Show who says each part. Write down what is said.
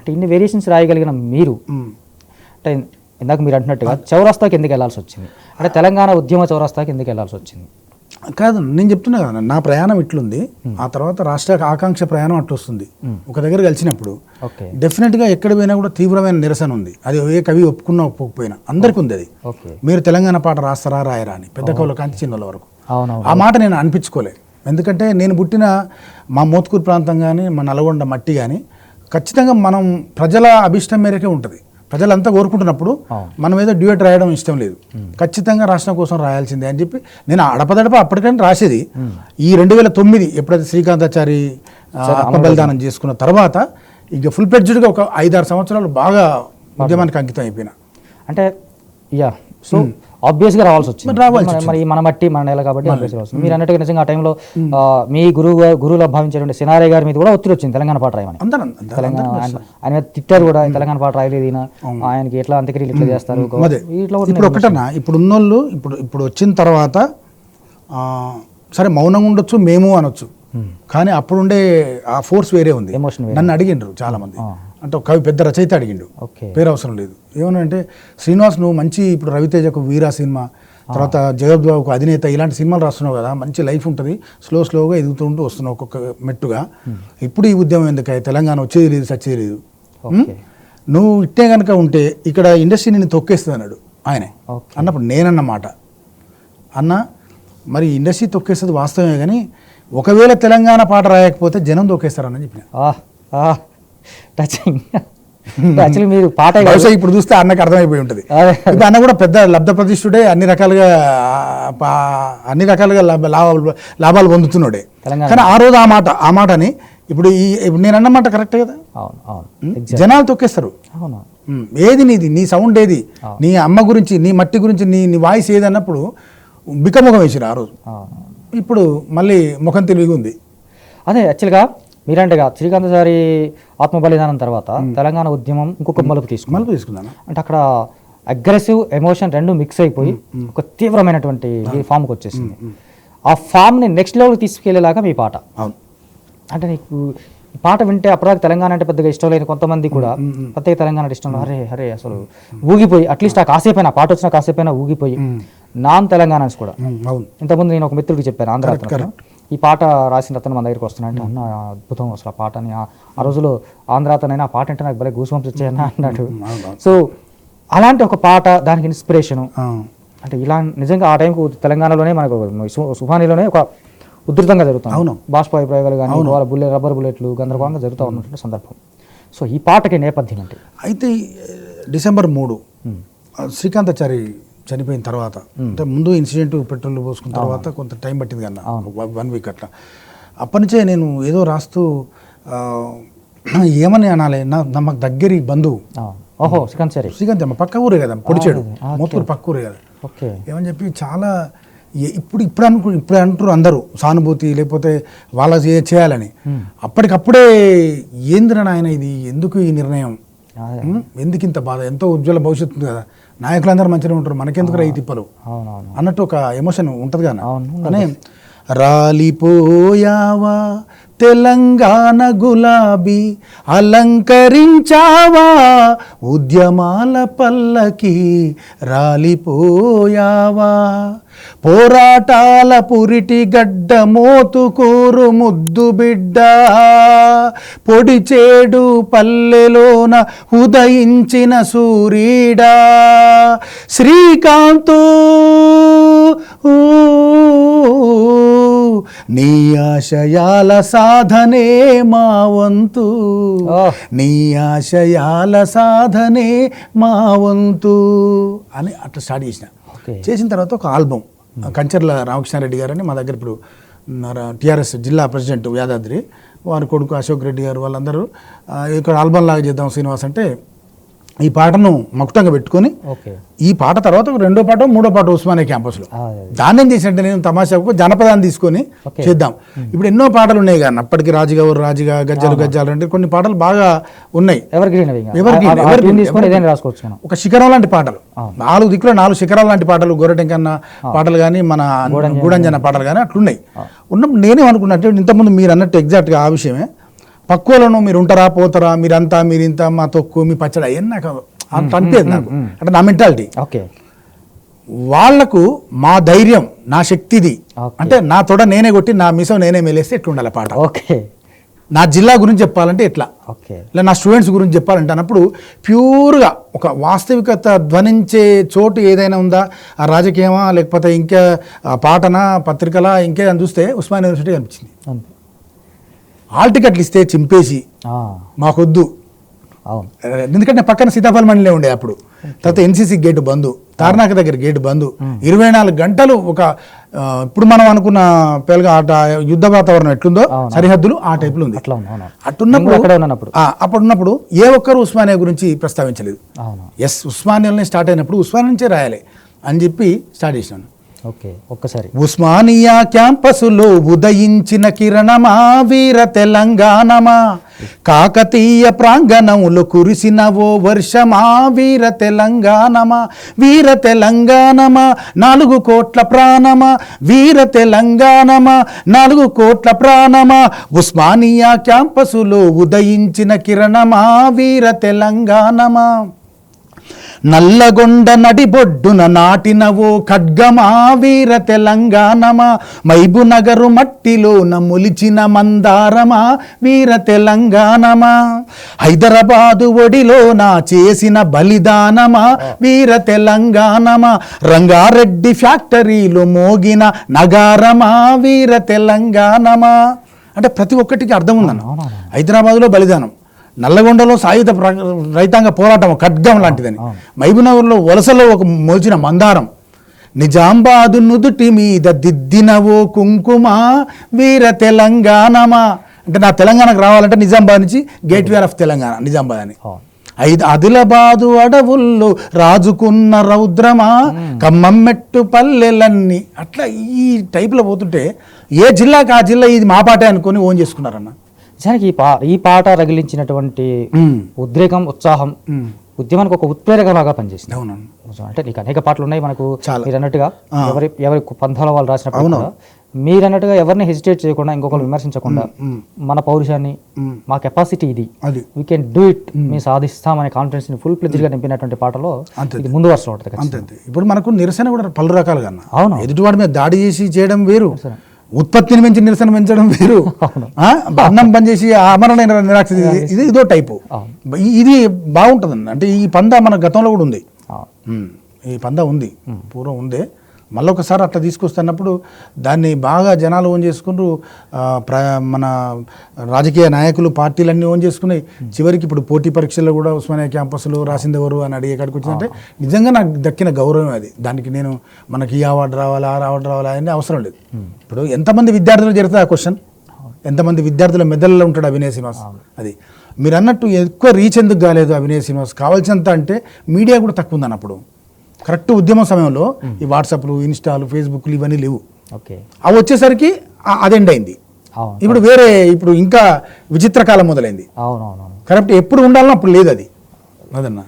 Speaker 1: అంటే ఇన్ని వేరియేషన్స్ రాయగలిగిన మీరు అంటే ఇందాక మీరు అంటున్నట్టుగా చౌరస్తాకి ఎందుకు వెళ్ళాల్సి వచ్చింది, అంటే తెలంగాణ ఉద్యమ చౌరస్తాకి ఎందుకు వెళ్ళాల్సి వచ్చింది?
Speaker 2: కాదు, నేను చెప్తున్నా కదా, నా ప్రయాణం ఇట్లుంది, ఆ తర్వాత రాష్ట్ర ఆకాంక్ష ప్రయాణం అట్టు వస్తుంది. ఒక దగ్గర కలిసినప్పుడు డెఫినెట్గా ఎక్కడ పోయినా కూడా తీవ్రమైన నిరసన ఉంది. అది ఏ కవి ఒప్పుకున్నా ఒప్పుకోకపోయినా అందరికీ ఉంది అది. మీరు తెలంగాణ పాట రాస్తారా రాయరా అని, పెద్ద కవుల కాంతి చిన్నల వరకు. ఆ మాట నేను అనిపించుకోలే. ఎందుకంటే నేను పుట్టిన మా మోత్కూరు ప్రాంతం కానీ మా నల్గొండ మట్టి కానీ ఖచ్చితంగా మనం ప్రజల అభిష్టం మేరకే ఉంటుంది. ప్రజలంతా కోరుకుంటున్నప్పుడు మనం ఏదో డ్యూయట్ రాయడం ఇష్టం లేదు, ఖచ్చితంగా రాష్ట్రం కోసం రాయాల్సిందే అని చెప్పి నేను అడపదడప అప్పటికైనా రాసేది. ఈ 2009 ఎప్పుడైతే శ్రీకాంతాచారి ఆత్మబలిదానం చేసుకున్న తర్వాత ఇక ఫుల్ ఫ్లెడ్జ్డ్గా ఒక 5-6 సంవత్సరాలు బాగా ఉద్యమానికి అంకితం అయిపోయినా.
Speaker 1: అంటే సో ఆబ్వియస్గా రావాల్సి వచ్చింది. మరి మన మట్టి మన నెల కాబట్టి మీరు అన్నట్టుగా నిజంగా ఆ టైంలో మీ గురువులో భావించేటువంటి సినారే గారి మీద కూడా ఒత్తిడి వచ్చింది తెలంగాణ పాట రాయమని. తెలంగాణ ఆయన తిట్టారు కూడా, తెలంగాణ పాట రాయలేదు ఆయనకి ఎట్లా అంత్యక్రియలు ఇట్లా చేస్తారు ఇట్లా.
Speaker 2: ఇప్పుడు ఒకటన్నా, ఇప్పుడు ఉన్నోళ్ళు ఇప్పుడు వచ్చిన తర్వాత సరే మౌనంగా ఉండొచ్చు, మేము అనొచ్చు, కానీ అప్పుడుండే ఆ ఫోర్స్ వేరే ఉంది. నన్ను అడిగిండ్రు చాలా మంది, అంటే ఒక కవి పెద్ద రచయిత అడిగిండు, పేరు అవసరం లేదు, ఏమనంటే శ్రీనివాస్ నువ్వు మంచి ఇప్పుడు రవితేజకు వీరా సినిమా, తర్వాత జగద్బాబుకు అధినేత, ఇలాంటి సినిమాలు రాస్తున్నావు కదా, మంచి లైఫ్ ఉంటుంది, స్లోగా ఎదుగుతుంటూ వస్తున్నావు ఒక్కొక్క మెట్టుగా, ఇప్పుడు ఈ ఉద్యమం ఎందుకు, తెలంగాణ వచ్చేది లేదు సచ్చేది లేదు, నువ్వు ఇట్టే కనుక ఉంటే ఇక్కడ ఇండస్ట్రీ నిన్ను తొక్కేస్తుంది అన్నాడు ఆయనే. అన్నప్పుడు నేనన్నమాట అన్న మరి ఇండస్ట్రీ తొక్కేస్తుంది వాస్తవమే, కానీ ఒకవేళ తెలంగాణ పాట రాయకపోతే జనం తొక్కేస్తారని చెప్పిన.
Speaker 1: యాక్చువల్లీ మీరు పాట
Speaker 2: ఇప్పుడు చూస్తే అన్నకు అర్థమైపోయి ఉంటుంది. ఇప్పుడు అన్న కూడా పెద్ద లబ్ధ ప్రతిష్ఠుడే, అన్ని రకాలుగా లాభాలు పొందుతున్నాడే. కానీ ఆ రోజు ఆ మాటని ఇప్పుడు నేను అన్నమాట కరెక్టే కదా, జనాలు తొక్కేస్తారు. ఏది నీది, నీ సౌండ్ ఏది, నీ అమ్మ గురించి, నీ మట్టి గురించి, నీ వాయిస్ ఏది అన్నప్పుడు బిక్కముఖం వేసారు ఆ రోజు. ఇప్పుడు మళ్ళీ ముఖం తెలివిగా ఉంది.
Speaker 1: అదే యాక్చువల్గా మీరంటేగా శ్రీకాంతాచారి ఆత్మ బలిదానం తర్వాత తెలంగాణ ఉద్యమం ఇంకొక మలుపు తీసుకున్నాను. అంటే అక్కడ అగ్రెసివ్ ఎమోషన్ రెండు మిక్స్ అయిపోయి ఒక తీవ్రమైనటువంటి ఫామ్కి వచ్చేసింది. ఆ ఫామ్ని నెక్స్ట్ లెవెల్కి తీసుకెళ్లేలాగా మీ పాట. అంటే నీకు ఈ పాట వింటే అప్పటిదాకా తెలంగాణ అంటే పెద్దగా ఇష్టం లేని కొంతమంది కూడా ప్రత్యేక తెలంగాణ అంటే ఇష్టం, హరే అసలు ఊగిపోయి అట్లీస్ట్ ఆ కాసేపైనా పాట వచ్చిన కాసేపైనా ఊగిపోయి నాన్ తెలంగాణ కూడా. ఇంతకుముందు నేను ఒక మిత్రుడికి చెప్పాను ఆంధ్ర, ఈ పాట రాసిన అతను మన దగ్గరికి వస్తున్నాడు, అన్న అద్భుతం అసలు ఆ పాటని, ఆ రోజులో ఆంధ్ర అతనైనా ఆ పాట అంటే నాకు భలే గూస్ బంప్స్ వచ్చాయన్న అన్నాడు. సో అలాంటి ఒక పాట, దానికి ఇన్స్పిరేషను అంటే ఇలా నిజంగా ఆ టైంకు తెలంగాణలోనే మనకు సుహానీలోనే ఒక ఉధృతంగా జరుగుతుంది, బాష్పాయ ప్రయోగాలు కానీ రబ్బర్ బుల్లెట్లు గందరగోళంగా జరుగుతూ ఉన్నటువంటి సందర్భం. సో ఈ పాటకి నేపథ్యం అంటే
Speaker 2: అయితే December 3 శ్రీకాంతాచారి చనిపోయిన తర్వాత, అంటే ముందు ఇన్సిడెంట్ పెట్రోల్ పోసుకున్న తర్వాత కొంత టైం పట్టింది కన్నా, 1 వీక్ అట్లా. అప్పటి నుంచే నేను ఏదో రాస్తూ ఏమని అనాలి, మాకు దగ్గరి బంధువు శ్రీకాంత్ పక్క ఊరే కదా, పొడిచాడు, మోత్కూరు పక్క ఊరే కదా, ఏమని చెప్పి చాలా ఇప్పుడు అంటారు అందరూ సానుభూతి లేకపోతే వాళ్ళ చేయాలని. అప్పటికప్పుడే ఏందిరా నాయన ఇది, ఎందుకు ఈ నిర్ణయం, ఎందుకు ఇంత బాధ, ఎంతో ఉజ్వల భవిష్యత్తు ఉంది కదా, నాయకులందరూ మంచిగా ఉంటారు, మనకెందుకు ఈ తిప్పలు అన్నట్టు ఒక ఎమోషన్ ఉంటుంది కదా. అని రాలిపోయావా తెలంగాణ గులాబీ, అలంకరించావా ఉద్యమాల పల్లకి, రాలిపోయావా పోరాటాల పురిటి గడ్డ, మోతుకూరు ముద్దు బిడ్డ, పొడిచేడు పల్లెలోన ఉదయించిన సూర్యుడా, శ్రీకాంతు నీ ఆశయాల సాధనే మా వంతు, నీ ఆశయాల సాధనే మా వంతు అని అట్లా స్టార్ట్ చేసిన తర్వాత ఒక ఆల్బమ్ కంచర్ల రామకృష్ణారెడ్డి గారని మా దగ్గర ఇప్పుడు టీఆర్ఎస్ జిల్లా ప్రెసిడెంట్ యాదాద్రి వారి కొడుకు అశోక్ రెడ్డి గారు వాళ్ళందరూ ఇక్కడ ఆల్బమ్ లాగా చేద్దాం శ్రీనివాస్ అంటే, ఈ పాటను మకుటంగా పెట్టుకొని ఈ పాట తర్వాత రెండో పాట మూడో పాట ఉస్మానియా క్యాంపస్లో దాన్ని ఏం చేసినట్టే నేను తమాషాకు జనపదాన్ని తీసుకొని చేద్దాం. ఇప్పుడు ఎన్నో పాటలు ఉన్నాయి కానీ అప్పటికి రాజుగా గజ్జాలు అంటే కొన్ని పాటలు బాగా ఉన్నాయి, ఒక శిఖరం లాంటి పాటలు, 4 దిక్కులో 4 శిఖరాలు లాంటి పాటలు, గోరటెంకన్న పాటలు కానీ మన గూడంజన పాటలు కానీ అట్లున్నాయి. ఉన్నప్పుడు నేనే అనుకున్నట్టు ఇంతకుముందు మీరు అన్నట్టు ఎగ్జాక్ట్గా ఆ విషయమే, పక్కువలను మీరు ఉంటారా పోతారా మీరంతా మీరింత మా తొక్కు మీ పచ్చడి అవన్నీ నాకు అంత అనిపించదు నాకు, అంటే నా మెంటాలిటీ.
Speaker 1: ఓకే,
Speaker 2: వాళ్లకు మా ధైర్యం నా శక్తిది,
Speaker 1: Okay.
Speaker 2: అంటే నా తోడ నేనే కొట్టి నా మిసం నేనే మేలేస్తే ఎట్లుండాలి పాట.
Speaker 1: ఓకే,
Speaker 2: నా జిల్లా గురించి చెప్పాలంటే ఎట్లా,
Speaker 1: ఓకే,
Speaker 2: ఇలా నా స్టూడెంట్స్ గురించి చెప్పాలంటే అన్నప్పుడు ప్యూర్గా ఒక వాస్తవికత ధ్వనించే చోటు ఏదైనా ఉందా, ఆ రాజకీయమా లేకపోతే ఇంకా పాటనా పత్రికలా ఇంకేదని చూస్తే ఉస్మానియా యూనివర్సిటీ కనిపించింది.
Speaker 1: అంతే.
Speaker 2: హాల్ టికెట్లు ఇస్తే చింపేసి మాకొద్దు,
Speaker 1: అవును,
Speaker 2: ఎందుకంటే పక్కన సీతాఫల మండలే ఉండే అప్పుడు. తర్వాత ఎన్సీసీ గేటు బంధు, తార్నాక దగ్గర గేటు బంధు, 24 గంటలు ఒక ఇప్పుడు మనం అనుకున్న పేలుగా ఆట యుద్ధ వాతావరణం ఎట్లుందో సరిహద్దులు ఆ టైపులో ఉంది. అట్టున్నప్పుడు అప్పుడున్నప్పుడు ఏ ఒక్కరు ఉస్మానియా గురించి ప్రస్తావించలేదు. ఎస్, ఉస్మానియాలోనే స్టార్ట్ అయినప్పుడు ఉస్మానియా నుంచే రాయాలి అని చెప్పి స్టార్ట్ చేసినాను.
Speaker 1: ఓకే, ఒక్కసారి
Speaker 2: ఉస్మానియా క్యాంపసులో ఉదయించిన కిరణమా వీర తెలంగాణమా, కాకతీయ ప్రాంగణంలో కురిసిన ఓ వర్షమా వీర తెలంగాణమా, వీర తెలంగాణమా 4 కోట్ల ప్రాణమా, వీర తెలంగాణమా 4 కోట్ల ప్రాణమా, ఉస్మానియా క్యాంపసులో ఉదయించిన కిరణమా వీర తెలంగాణమా, నల్లగొండ నడిబొడ్డున నాటిన ఓ ఖడ్గమా వీర తెలంగాణమా, మైబునగరు మట్టిలోన మొలిచిన మందారమా వీర తెలంగాణమా, హైదరాబాదు ఒడిలోన చేసిన బలిదానమా వీర తెలంగాణమా, రంగారెడ్డి ఫ్యాక్టరీలో మోగిన నగారమా వీర తెలంగాణమా. అంటే ప్రతి ఒక్కటికి అర్థం ఉందన్న. హైదరాబాదులో బలిదానం, నల్లగొండలో సాయుధ రైతాంగ పోరాటం ఖడ్గం లాంటిదని, మహబూబ్నగర్లో వలసలో ఒక మొలిచిన మందారం, నిజాంబాదు నుదుటి మీద దిద్దినవో కుంకుమ వీర తెలంగాణమా. అంటే నా తెలంగాణకు రావాలంటే నిజామాబాద్ నుంచి గేట్వే ఆఫ్ తెలంగాణ నిజామాబాద్ అని. ఆదిలాబాదు అడవుల్లో రాజుకున్న రౌద్రమా, ఖమ్మంమెట్టు పల్లెలన్నీ, అట్లా ఈ టైప్లో పోతుంటే ఏ జిల్లాకి ఆ జిల్లా ఇది మా పాటే అనుకొని ఓన్ చేసుకున్నారన్న.
Speaker 1: నిజానికి ఈ పాట రగిలించినటువంటి ఉద్రేకం, ఉత్సాహం ఉద్యమానికి ఒక ఉత్ప్రేరకలాగా పనిచేసింది. అంటే నీకు అనేక పాటలు ఉన్నాయి మనకు, మీరు అన్నట్టుగా ఎవరి పంథాల వాళ్ళు రాసినప్పుడు మీరు అన్నట్టుగా ఎవరిని హెసిటేట్ చేయకుండా, ఇంకొకరు విమర్శించకుండా, మన పౌరుషాన్ని, మా కెపాసిటీ ఇది, వీ కెన్ డూ ఇట్, మేము సాధిస్తామనే కాన్ఫిడెన్స్ ని ఫుల్ ప్లెడ్జ్డ్ గా నింపినటువంటి పాటలో ఇది ముందు వరుసలో ఉంటుంది.
Speaker 2: ఇప్పుడు మనకు నిరసన కూడా పలు రకాలుగా,
Speaker 1: అవును,
Speaker 2: ఎదుటివాడి మీద దాడి చేసి చేయడం వేరు, ఉత్పత్తిని పెంచి నిరసన పెంచడం వేరు, అన్నం పనిచేసి అమరణ నిరాక్ష ఇదో టైపు. ఇది బాగుంటుందండి. అంటే ఈ పందా మన గతంలో కూడా ఉంది, ఈ పందా ఉంది, పూర్వం ఉందే. మళ్ళీ ఒకసారి అట్లా తీసుకొస్తున్నప్పుడు దాన్ని బాగా జనాలు ఓన్ చేసుకుంటూ మన రాజకీయ నాయకులు పార్టీలన్నీ ఓన్ చేసుకుని చివరికి ఇప్పుడు పోటీ పరీక్షల్లో కూడా ఉస్మానియా క్యాంపస్లో రాసింది ఎవరు అని అడిగే కాడికి వచ్చిందంటే నిజంగా నాకు దక్కిన గౌరవం అది. దానికి నేను మనకి ఈ అవార్డు రావాలా ఆ అవార్డు రావాలా అని అవసరం లేదు. ఇప్పుడు ఎంతమంది విద్యార్థులు జరుగుతుంది ఆ క్వశ్చన్, ఎంతమంది విద్యార్థుల మెదళ్ళలో ఉంటాడు అభినయ్ శ్రీనివాస్. అది మీరు అన్నట్టు ఎక్కువ రీచ్ ఎందుకు కాలేదు అభినయ్ శ్రీనివాస్, కావాల్సినంత అంటే మీడియా కూడా తక్కువ ఉందని. అప్పుడు కరెక్ట్ ఉద్యమం సమయంలో ఈ వాట్సాప్లు, ఇన్స్టాలు, ఫేస్బుక్లు ఇవన్నీ లేవు. అవి వచ్చేసరికి అది ఎండ్ అయింది. ఇప్పుడు వేరే, ఇప్పుడు ఇంకా విచిత్ర కాలం మొదలైంది. కరెక్ట్ ఎప్పుడు ఉండాలన్నా అప్పుడు లేదు అది. అదన్నా